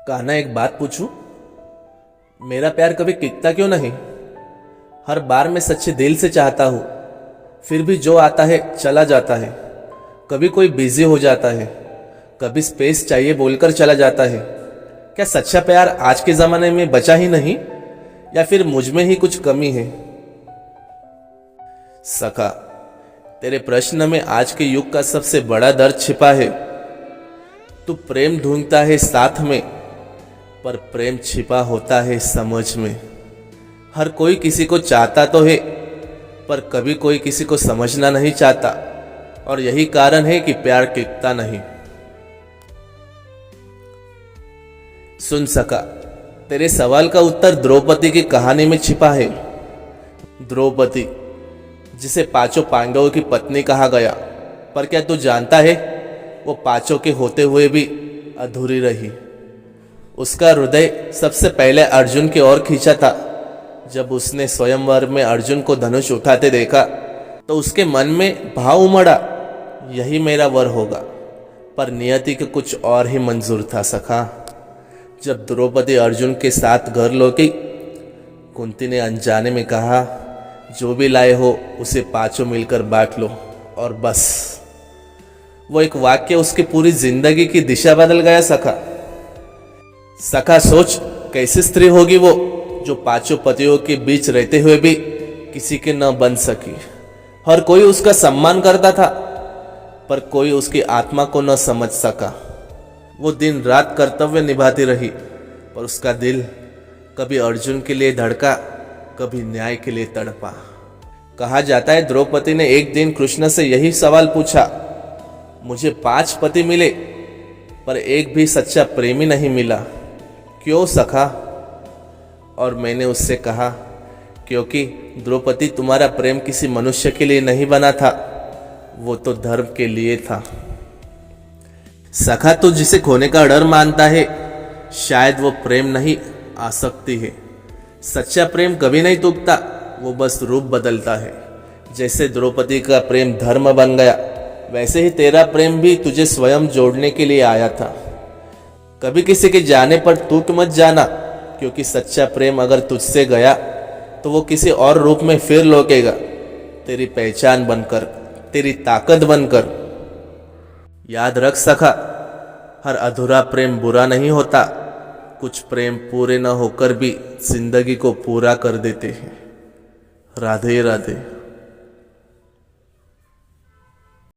कहना एक बात पूछूं? मेरा प्यार कभी टिकता क्यों नहीं? हर बार मैं सच्चे दिल से चाहता हूँ, फिर भी जो आता है चला जाता है। कभी कोई बिजी हो जाता है, कभी स्पेस चाहिए बोलकर चला जाता है। क्या सच्चा प्यार आज के जमाने में बचा ही नहीं, या फिर मुझ में ही कुछ कमी है? सखा, तेरे प्रश्न में आज के युग का सबसे बड़ा दर्द छिपा है। तू प्रेम ढूंढता है साथ में, पर प्रेम छिपा होता है समझ में। हर कोई किसी को चाहता तो है, पर कभी कोई किसी को समझना नहीं चाहता, और यही कारण है कि प्यार टिकता नहीं। सुन सका, तेरे सवाल का उत्तर द्रौपदी की कहानी में छिपा है। द्रौपदी, जिसे पांचों पांडवों की पत्नी कहा गया, पर क्या तू जानता है, वो पांचों के होते हुए भी अधूरी रही। उसका हृदय सबसे पहले अर्जुन की ओर खींचा था। जब उसने स्वयंवर में अर्जुन को धनुष उठाते देखा, तो उसके मन में भाव उमड़ा, यही मेरा वर होगा। पर नियति के कुछ और ही मंजूर था सखा। जब द्रौपदी अर्जुन के साथ घर लौटी, कुंती ने अनजाने में कहा, जो भी लाए हो उसे पांचों मिलकर बांट लो, और बस। वो एक वाक्य उसकी पूरी जिंदगी की दिशा बदल गया सखा। सखा, सोच कैसी स्त्री होगी वो, जो पांचों पतियों के बीच रहते हुए भी किसी के न बन सकी। हर कोई उसका सम्मान करता था, पर कोई उसकी आत्मा को न समझ सका। वो दिन रात कर्तव्य निभाती रही, पर उसका दिल कभी अर्जुन के लिए धड़का, कभी न्याय के लिए तड़पा। कहा जाता है, द्रौपदी ने एक दिन कृष्ण से यही सवाल पूछा, मुझे 5 पति मिले, पर एक भी सच्चा प्रेमी नहीं मिला, क्यों सखा? और मैंने उससे कहा, क्योंकि द्रौपदी, तुम्हारा प्रेम किसी मनुष्य के लिए नहीं बना था, वो तो धर्म के लिए था। सखा, तू जिसे खोने का डर मानता है, शायद वो प्रेम नहीं, आसक्ति है। सच्चा प्रेम कभी नहीं टूटता, वो बस रूप बदलता है। जैसे द्रौपदी का प्रेम धर्म बन गया, वैसे ही तेरा प्रेम भी तुझे स्वयं जोड़ने के लिए आया था। कभी किसी के जाने पर टूट मत जाना, क्योंकि सच्चा प्रेम अगर तुझसे गया तो वो किसी और रूप में फिर लौटेगा, तेरी पहचान बनकर, तेरी ताकत बनकर। याद रख सखा, हर अधूरा प्रेम बुरा नहीं होता। कुछ प्रेम पूरे न होकर भी जिंदगी को पूरा कर देते हैं। राधे राधे।